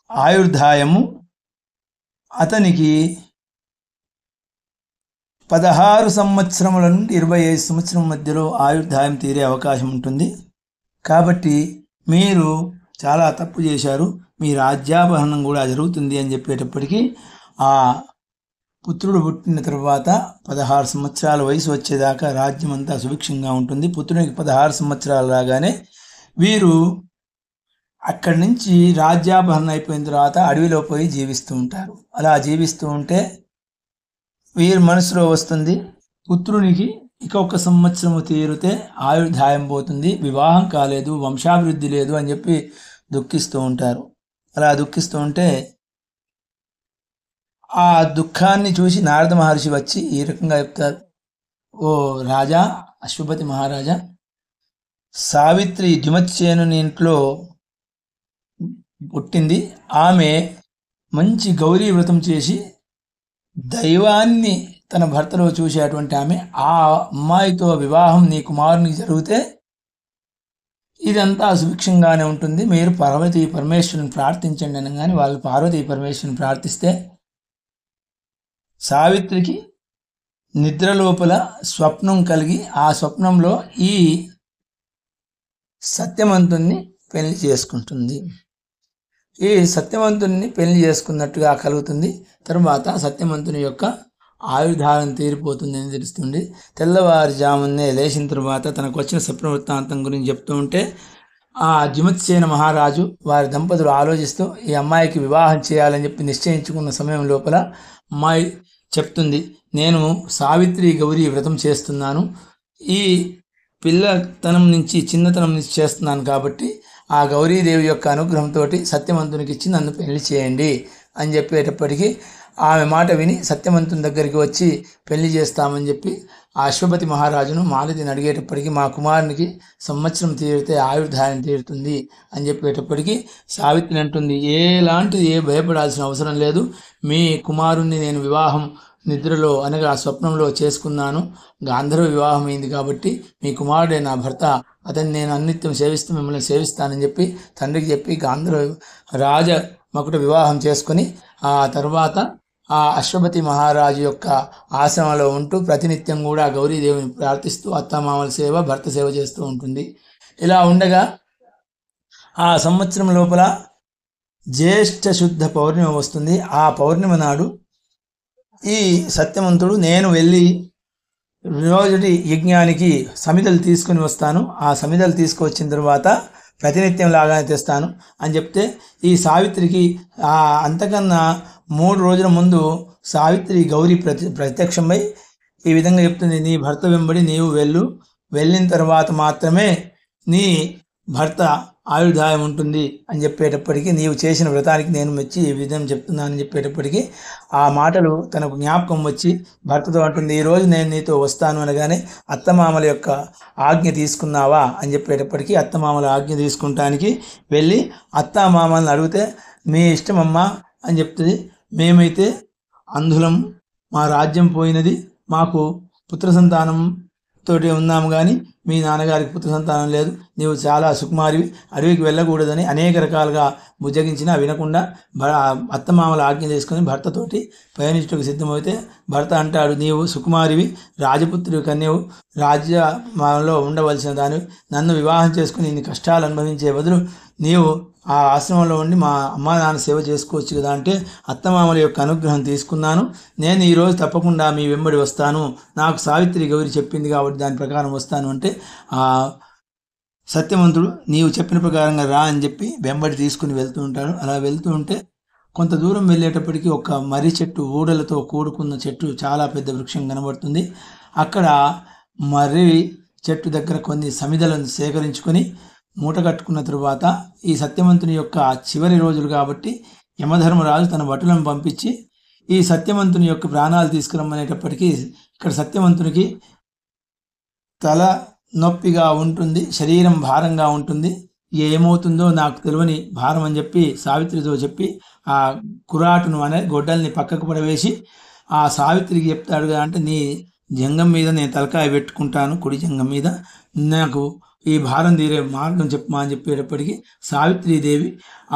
ఆయుర్దాయము అతనికి 16 సంవత్సరముల నుండి 25 సంవత్సరం మధ్యలో ఆయుర్దాయం తీరే అవకాశం ఉంటుంది. కాబట్టి మీరు చాలా తప్పు చేశారు, మీ రాజ్యాపహరణం కూడా జరుగుతుంది అని చెప్పేటప్పటికీ ఆ పుత్రుడు పుట్టిన తర్వాత 16 సంవత్సరాల వయసు వచ్చేదాకా రాజ్యం అంతా సుభిక్షంగా ఉంటుంది. పుత్రునికి 16 సంవత్సరాలు రాగానే వీరు అక్కడి నుంచి రాజ్యాపహరణ అయిపోయిన తర్వాత అడవిలో పోయి జీవిస్తూ ఉంటారు. అలా జీవిస్తూ ఉంటే వీరి మనసులో వస్తుంది పుత్రునికి ఇక 1 సంవత్సరము తీరితే ఆయుర్దాయం పోతుంది, వివాహం కాలేదు, వంశాభివృద్ధి లేదు అని చెప్పి దుఃఖిస్తూ ఉంటారు. అలా దుఃఖిస్తూ ఉంటే ఆ దుఃఖాన్ని చూసి నారద మహర్షి వచ్చి ఈ రకంగా చెప్తారు. ఓ రాజా, అశ్వపతి మహారాజా, సావిత్రి ద్యుమత్సేనుని ఇంట్లో పుట్టింది. ఆమె మంచి గౌరీ వ్రతం చేసి దైవాన్ని తన భర్తలో చూసేటువంటి ఆమె. ఆ అమ్మాయితో వివాహం నీ కుమారునికి జరిగితే ఇదంతా సుభిక్షంగానే ఉంటుంది, మీరు పార్వతీ పరమేశ్వరుని ప్రార్థించండి అనగానే వాళ్ళు పార్వతీ పరమేశ్వరుని ప్రార్థిస్తే సావిత్రికి నిద్ర లోపల స్వప్నం కలిగి ఆ స్వప్నంలో ఈ సత్యవంతుణ్ణి పెళ్లి చేసుకుంటుంది. ఈ సత్యవంతుణ్ణి పెళ్లి చేసుకున్నట్టుగా కలుగుతుంది. తర్వాత సత్యవంతుని యొక్క ఆయుర్దాయం తీరిపోతుంది అని తెలుస్తుంది. తెల్లవారుజామునే లేచిన తర్వాత తనకు వచ్చిన స్వప్న వృత్తాంతం గురించి చెప్తూ ఉంటే ఆ జిమత్సేన మహారాజు వారి దంపతులు ఆలోచిస్తూ ఈ అమ్మాయికి వివాహం చేయాలని చెప్పి నిశ్చయించుకున్న సమయం లోపల అమ్మాయి చెప్తుంది, నేను సావిత్రి గౌరీ వ్రతం చేస్తున్నాను, ఈ పిల్లతనం నుంచి చిన్నతనం నుంచి చేస్తున్నాను కాబట్టి ఆ గౌరీదేవి యొక్క అనుగ్రహంతో సత్యవంతునికి ఇచ్చి నన్ను పెళ్లి చేయండి అని చెప్పేటప్పటికీ ఆమె మాట విని సత్యవంతుని దగ్గరికి వచ్చి పెళ్లి చేస్తామని చెప్పి ఆ అశ్వపతి మహారాజును మాలతిని అడిగేటప్పటికి మా కుమారునికి సంవత్సరం తీరితే ఆయుర్దాయం తీరుతుంది అని చెప్పేటప్పటికి సావిత్రి అంటుంది, ఏ భయపడాల్సిన అవసరం లేదు, మీ కుమారుణ్ణి నేను వివాహం నిద్రలో అనగా స్వప్నంలో చేసుకున్నాను, గాంధర్వ వివాహం అయింది కాబట్టి మీ కుమారుడే నా భర్త, అతన్ని నేను అన్నిత్యం సేవిస్తూ మిమ్మల్ని సేవిస్తానని చెప్పి తండ్రికి చెప్పి గాంధర్వ రాజ మకుట వివాహం చేసుకొని ఆ తర్వాత ఆ అశ్వపతి మహారాజు యొక్క ఆశ్రమంలో ఉంటూ ప్రతినిత్యం కూడా గౌరీదేవిని ప్రార్థిస్తూ అత్తమామల సేవ భర్త సేవ చేస్తూ ఉంటుంది. ఇలా ఉండగా ఆ సంవత్సరం లోపల జ్యేష్ఠ శుద్ధ పౌర్ణిమ వస్తుంది. ఆ పౌర్ణిమ నాడు ఈ సత్యవంతుడు నేను వెళ్ళి రోజుటి యజ్ఞానికి సమిధలు తీసుకుని వస్తాను, ఆ సమిధలు తీసుకువచ్చిన తర్వాత ప్రతినిత్యం లాగానే తెస్తాను అని చెప్తే ఈ సావిత్రికి అంతకన్నా 3 రోజుల ముందు సావిత్రి గౌరీ ప్రత్యక్షమై ఈ విధంగా చెప్తుంది, నీ భర్త వెంబడి నీవు వెళ్ళిన తర్వాత మాత్రమే నీ భర్త ఆయుర్దాయం ఉంటుంది అని చెప్పేటప్పటికీ నీవు చేసిన వ్రతానికి నేను మెచ్చి ఈ విధంగా చెప్తున్నానని చెప్పేటప్పటికీ ఆ మాటలు తనకు జ్ఞాపకం వచ్చి భర్తతో అంటుంది, ఈరోజు నేను నీతో వస్తాను అనగానే అత్తమామల యొక్క ఆజ్ఞ తీసుకున్నావా అని చెప్పేటప్పటికీ అత్తమామల ఆజ్ఞ తీసుకుంటానికి వెళ్ళి అత్తమామల్ని అడిగితే మీ ఇష్టమమ్మా అని చెప్తుంది, మేమైతే అంధులం, మా రాజ్యం పోయినది, మాకు పుత్ర సంతానం తోటి ఉన్నాము కానీ మీ నాన్నగారికి పుత్ర సంతానం లేదు, నీవు చాలా సుకుమారివి, అడవికి వెళ్ళకూడదని అనేక రకాలుగా బుజ్జగించినా వినకుండా అత్తమామల ఆజ్ఞ తీసుకొని భర్తతోటి పయనించడానికి సిద్ధమైతే భర్త అంటాడు, నీవు సుకుమారివి, రాజపుత్రి కన్యవు, రాజ్యంలో ఉండవలసిన దానివి, నన్ను వివాహం చేసుకుని ఇన్ని కష్టాలు అనుభవించే బదులు నీవు ఆ ఆశ్రమంలో ఉండి మా అమ్మా నాన్న సేవ చేసుకోవచ్చు కదా అంటే అత్తమామల యొక్క అనుగ్రహం తీసుకున్నాను, నేను ఈరోజు తప్పకుండా మీ వెంబడి వస్తాను, నాకు సావిత్రి గౌరి చెప్పింది కాబట్టి దాని ప్రకారం వస్తాను అంటే ఆ సత్యవంతుడు నీవు చెప్పిన ప్రకారంగా రా అని చెప్పి వెంబడి తీసుకుని వెళ్తూ ఉంటాడు. అలా వెళ్తూ ఉంటే కొంత దూరం వెళ్ళేటప్పటికి ఒక మర్రి చెట్టు ఊడలతో కూడుకున్న చెట్టు చాలా పెద్ద వృక్షం కనబడుతుంది. అక్కడ మర్రి చెట్టు దగ్గర కొన్ని సమిధలను సేకరించుకొని మూట కట్టుకున్న తరువాత ఈ సత్యవంతుని యొక్క చివరి రోజులు కాబట్టి యమధర్మరాజు తన భటులను పంపించి ఈ సత్యవంతుని యొక్క ప్రాణాలు తీసుకురమ్మనేటప్పటికీ ఇక్కడ సత్యవంతునికి తల నొప్పిగా ఉంటుంది, శరీరం భారంగా ఉంటుంది, ఏమవుతుందో నాకు తెలియని భారం అని చెప్పి సావిత్రితో చెప్పి ఆ కురాటును అనే గొడ్డల్ని పక్కకు పడవేసి ఆ సావిత్రికి చెప్తాడు కదా, అంటే నీ జంగం మీద నేను తలకాయ పెట్టుకుంటాను, కుడి జంగం మీద, నాకు ఈ భారం తీరే మార్గం చెప్పమా అని చెప్పేటప్పటికీ సావిత్రీదేవి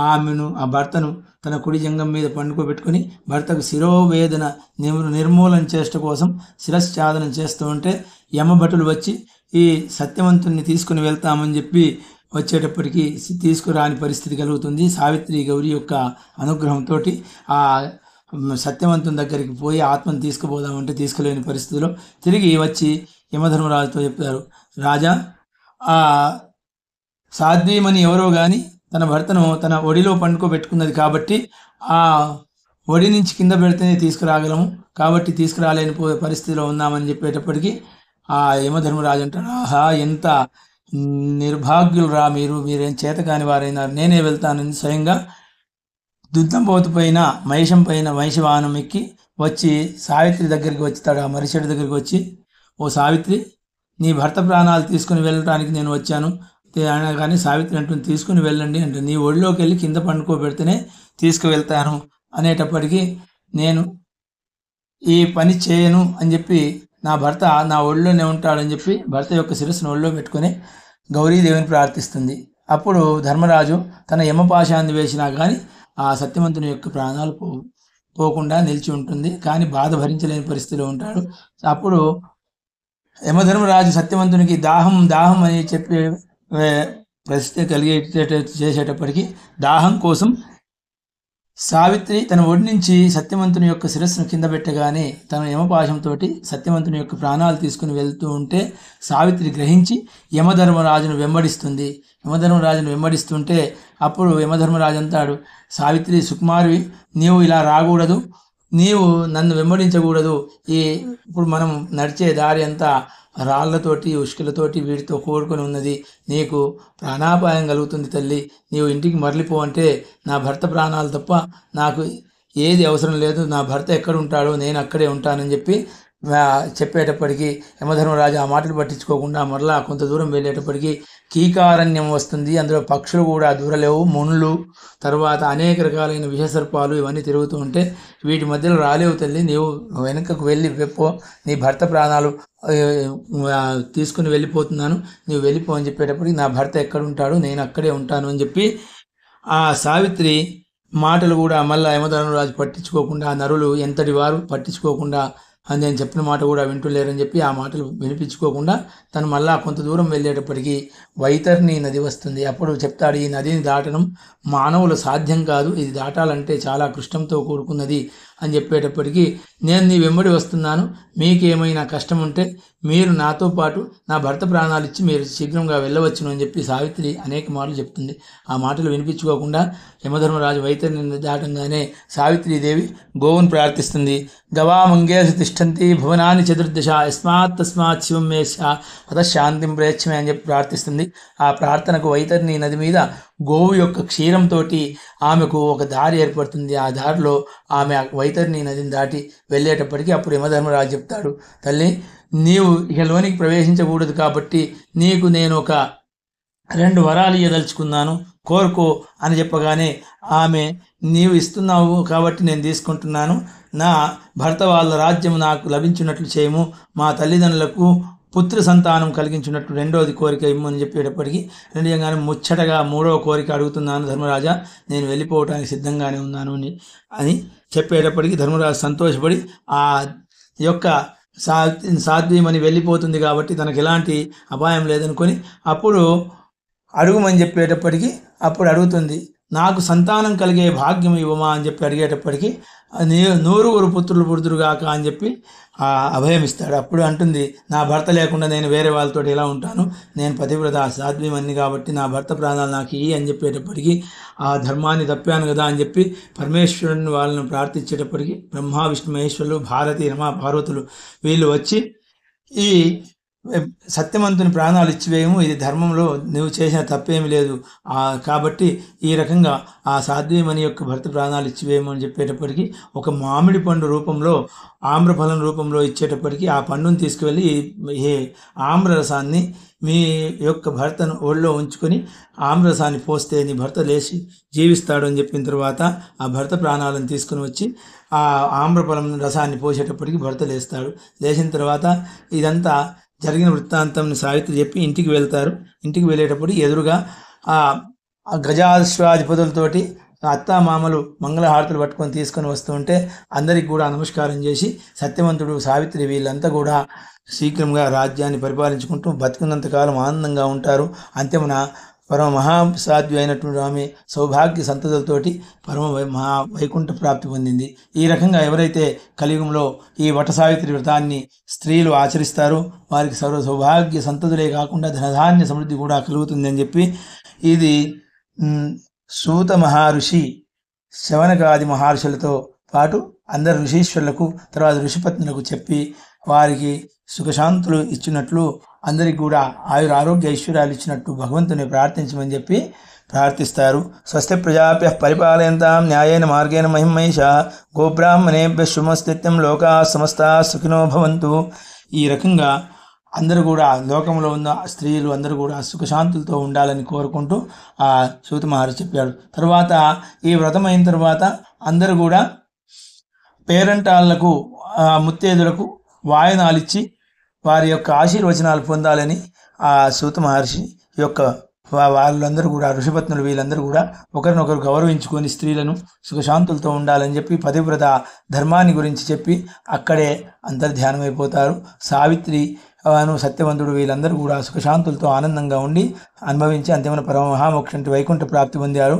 ఆమెను ఆ భర్తను తన కుడి జంగం మీద పండుకోబెట్టుకుని భర్తకు శిరోవేదన నిర్మూలన చేసట కోసం శిరశ్ఛాదనం చేస్తూ ఉంటే యమభటులు వచ్చి ఈ సత్యవంతుని తీసుకుని వెళ్తామని చెప్పి వచ్చేటప్పటికి తీసుకురాని పరిస్థితి కలుగుతుంది. సావిత్రి గౌరి యొక్క అనుగ్రహంతో ఆ సత్యవంతుని దగ్గరికి పోయి ఆత్మను తీసుకుపోదామంటే తీసుకులేని పరిస్థితిలో తిరిగి వచ్చి యమధర్మరాజుతో చెప్తారు, రాజా ఆ సాధ్వీమని ఎవరో కానీ తన భర్తను తన ఒడిలో పండుకోబెట్టుకున్నది కాబట్టి ఆ ఒడి నుంచి కింద పెడితేనే తీసుకురాగలము, కాబట్టి తీసుకురాలేని పరిస్థితిలో ఉన్నామని చెప్పేటప్పటికీ ఆ యమధర్మరాజు అంటాడు, ఆహా ఎంత నిర్భాగ్యులు రా మీరేం చేత కాని వారైనారు, నేనే వెళ్తానని స్వయంగా దుద్దంపోతు పైన మహిషం పైన మహిషవాహనం ఎక్కి వచ్చి సావిత్రి దగ్గరికి వచ్చాడు. ఆ మరిచెడు దగ్గరికి వచ్చి, ఓ సావిత్రి, నీ భర్త ప్రాణాలు తీసుకుని వెళ్ళడానికి నేను వచ్చాను కానీ సావిత్రి అంటుంది, తీసుకుని వెళ్ళండి అంటే నీ ఒడిలోకి వెళ్ళి కింద పండుకోబెడితేనే తీసుకువెళ్తాను అనేటప్పటికీ నేను ఈ పని చేయను అని చెప్పి నా భర్త నా ఒడిలోనే ఉంటాడని చెప్పి భర్త యొక్క శిరస్సును ఒడిలో పెట్టుకొని గౌరీదేవిని ప్రార్థిస్తుంది. అప్పుడు ధర్మరాజు తన యమపాశాన్ని వేసినా కానీ ఆ సత్యవంతుని యొక్క ప్రాణాలు పోకుండా నిలిచి ఉంటుంది, కానీ బాధ భరించలేని పరిస్థితిలో ఉంటాడు. అప్పుడు యమధర్మరాజు సత్యవంతునికి దాహం అని చెప్పి పరిస్థితి కలిగే చేసేటప్పటికీ దాహం కోసం సావిత్రి తన ఒడి నుంచి సత్యవంతుని యొక్క శిరస్సును కింద పెట్టగానే తన యమపాశంతో సత్యవంతుని యొక్క ప్రాణాలు తీసుకుని వెళ్తూ ఉంటే సావిత్రి గ్రహించి యమధర్మరాజును వెంబడిస్తుంది. యమధర్మరాజును వెంబడిస్తుంటే అప్పుడు యమధర్మరాజు అంటాడు, సావిత్రి సుకుమారివి, నీవు ఇలా రాకూడదు, నీవు నన్ను వెంబడించకూడదు. ఇప్పుడు మనం నడిచే దారి అంతా రాళ్లతోటి ఉష్కులతోటి వీటితో కూడుకొని ఉన్నది, నీకు ప్రాణాపాయం కలుగుతుంది తల్లి, నీవు ఇంటికి మరలిపో అంటే నా భర్త ప్రాణాలు తప్ప నాకు ఏది అవసరం లేదు, నా భర్త ఎక్కడ ఉంటాడో నేను అక్కడే ఉంటానని చెప్పేటప్పటికీ యమధర్మరాజు ఆ మాటలు పట్టించుకోకుండా మరలా కొంత దూరం వెళ్ళేటప్పటికీ కీకారణ్యం వస్తుంది. అందులో పక్షులు కూడా దూరలేవు, మునులు, తర్వాత అనేక రకాలైన విషసర్పాలు ఇవన్నీ తిరుగుతూ ఉంటే వీటి మధ్యలో రాలేవు తల్లి, నీవు వెనుకకు వెళ్ళి వెప్పో, నీ భర్త ప్రాణాలు తీసుకుని వెళ్ళిపోతున్నాను, నీవు వెళ్ళిపో అని చెప్పేటప్పటికి నా భర్త ఎక్కడ ఉంటాడో నేను అక్కడే ఉంటాను అని చెప్పి ఆ సావిత్రి మాటలు కూడా మళ్ళీ యమధర్మరాజు పట్టించుకోకుండా, నరులు ఎంతటి వారు పట్టించుకోకుండా అని నేను చెప్పిన మాట కూడా వింటులేరని చెప్పి ఆ మాటలు వినిపించుకోకుండా తను మళ్ళా కొంత దూరం వెళ్ళేటప్పటికీ వైతర్ని నది వస్తుంది. అప్పుడు చెప్తాడు, ఈ నదిని దాటడం మానవులు సాధ్యం కాదు, ఇది దాటాలంటే చాలా కృష్ణంతో కూడుకున్నది అని చెప్పేటప్పటికీ నేను నీ వెంబడి వస్తున్నాను, మీకేమైనా కష్టం ఉంటే మీరు నాతో పాటు నా భర్త ప్రాణాలు ఇచ్చి మీరు శీఘ్రంగా వెళ్ళవచ్చును అని చెప్పి సావిత్రి అనేక మాటలు చెప్తుంది. ఆ మాటలు వినిపించుకోకుండా యమధర్మరాజు వైతరిని దాటంగానే సావిత్రీదేవి గోవును ప్రార్థిస్తుంది. గవామంగేషు తిష్టంతి భువనాన్ని చతుర్దశ యస్మాత్ శివం మేష అత శాంతిం ప్రేక్షమే అని చెప్పి ప్రార్థిస్తుంది. ఆ ప్రార్థనకు వైతరిని నది మీద గోవు యొక్క క్షీరంతో ఆమెకు ఒక దారి ఏర్పడుతుంది. ఆ దారిలో ఆమె వైతరిని నదిని దాటి వెళ్ళేటప్పటికీ అప్పుడు యమధర్మరాజు చెప్తాడు, తల్లి నీవు ఇక లోనికి ప్రవేశించకూడదు కాబట్టి నీకు నేను ఒక 2 వరాలు ఇవ్వదలుచుకున్నాను, కోరుకో అని చెప్పగానే ఆమె నీవు ఇస్తున్నావు కాబట్టి నేను తీసుకుంటున్నాను, నా భర్త వాళ్ళ రాజ్యం నాకు లభించినట్లు చేయము, మా తల్లిదండ్రులకు పుత్ర సంతానం కలిగించినట్టు 2వది కోరిక ఇమ్మని చెప్పేటప్పటికీ నిజంగానే ముచ్చటగా 3వ కోరిక అడుగుతున్నాను ధర్మరాజా, నేను వెళ్ళిపోవటానికి సిద్ధంగానే ఉన్నాను అని చెప్పేటప్పటికీ ధర్మరాజు సంతోషపడి ఆ యొక్క సాధ్వీమని వెళ్ళిపోతుంది కాబట్టి తనకు ఎలాంటి అపాయం లేదనుకొని అప్పుడు అడుగుమని చెప్పేటప్పటికీ అప్పుడు అడుగుతుంది, నాకు సంతానం కలిగే భాగ్యం ఇవ్వమా అని చెప్పి అడిగేటప్పటికీ 100 పుత్రులు పుడుతురుగాక అని చెప్పి అభయం ఇస్తాడు. అప్పుడు అంటుంది, నా భర్త లేకుండా నేను వేరే వాళ్ళతో ఎలా ఉంటాను, నేను పతివ్రత సాధ్వీమని కాబట్టి నా భర్త ప్రాణాలు నాకు ఇయ్యి అని చెప్పేటప్పటికీ ఆ ధర్మాన్ని తప్పాను కదా అని చెప్పి పరమేశ్వరుని వాళ్ళని ప్రార్థించేటప్పటికి బ్రహ్మ విష్ణు మహేశ్వరులు భారతి రమా పార్వతులు వీళ్ళు వచ్చి ఈ సత్యవంతుని ప్రాణాలు ఇచ్చివేయము, ఇది ధర్మంలో నువ్వు చేసిన తప్పేమి లేదు, కాబట్టి ఈ రకంగా ఆ సాధ్వీమణి యొక్క భర్త ప్రాణాలు ఇచ్చివేయము అని చెప్పేటప్పటికీ ఒక మామిడి పండు రూపంలో ఆమ్రఫలం రూపంలో ఇచ్చేటప్పటికీ ఆ పండును తీసుకువెళ్ళి ఈ ఆమ్రరసాన్ని మీ యొక్క భర్తను ఒళ్ళో ఉంచుకొని ఆమ్రరసాన్ని పోస్తే నీ భర్త లేచి జీవిస్తాడు అని చెప్పిన తర్వాత ఆ భర్త ప్రాణాలను తీసుకుని వచ్చి ఆ ఆమ్రఫలం రసాన్ని పోసేటప్పటికి భర్త లేస్తాడు. లేచిన తర్వాత ఇదంతా జరిగిన వృత్తాంతం సావిత్రి చెప్పి ఇంటికి వెళ్తారు. ఇంటికి వెళ్ళేటప్పుడు ఎదురుగా ఆ గజాశ్వాధిపతులతోటి అత్తామామలు మంగళహారతులు పట్టుకొని తీసుకొని వస్తుంటే అందరికి కూడా నమస్కారం చేసి సత్యవంతుడు సావిత్రి వీళ్ళంతా కూడా శీఘ్రంగా రాజ్యాన్ని పరిపాలించుకుంటూ బతుకున్నంతకాలం ఆనందంగా ఉంటారు. అంత్యమున పరమ మహాసాధ్వి అయినటువంటి ఆమె సౌభాగ్య సంతతులతోటి వైకుంఠ ప్రాప్తి పొందింది. ఈ రకంగా ఎవరైతే కలియుగంలో ఈ వటసావిత్రి వ్రతాన్ని స్త్రీలు ఆచరిస్తారో వారికి సర్వ సౌభాగ్య సంతతులే కాకుండా ధనధాన్య సమృద్ధి కూడా కలుగుతుంది అని చెప్పి ఇది సూత మహర్షి శవనకాది మహర్షులతో పాటు అందరు ఋషీశ్వరులకు తర్వాత ఋషిపత్నులకు చెప్పి వారికి సుఖశాంతులు ఇచ్చినట్లు అందరికి కూడా ఆయుర ఆరోగ్య ఐశ్వర్యాలు ఇచ్చినట్టు భగవంతుని ప్రార్థించమని చెప్పి ప్రార్థిస్తారు. స్వస్తి ప్రజాభ్యః పరిపాలయంతాం న్యాయేన మార్గేణ మహిమహేష గోబ్రాహ్మణేభ్యః శుభమస్తు లోకా సమస్తా సుఖినో భవంతు. ఈ రకంగా అందరూ కూడా లోకంలో ఉన్న స్త్రీలు అందరూ కూడా సుఖశాంతులతో ఉండాలని కోరుకుంటూ ఆ సూత మహర్షి చెప్పాడు. తర్వాత ఈ వ్రతం అయిన తర్వాత అందరూ కూడా పేరంటాళ్లకు ముత్తేదులకు వాయనాలిచ్చి వారి యొక్క ఆశీర్వచనాలు పొందాలని ఆ సూత మహర్షి యొక్క వాళ్ళందరూ కూడా ఋషిపత్నులు వీళ్ళందరూ కూడా ఒకరినొకరు గౌరవించుకొని స్త్రీలను సుఖశాంతులతో ఉండాలని చెప్పి పతివ్రత ధర్మాన్ని గురించి చెప్పి అక్కడే అంతర్ధ్యానమైపోతారు. సావిత్రి సత్యవంతుడు వీళ్ళందరూ కూడా సుఖశాంతులతో ఆనందంగా ఉండి అనుభవించి అంతిమ పరమ మహామోక్షంటి వైకుంఠ ప్రాప్తి పొందారు.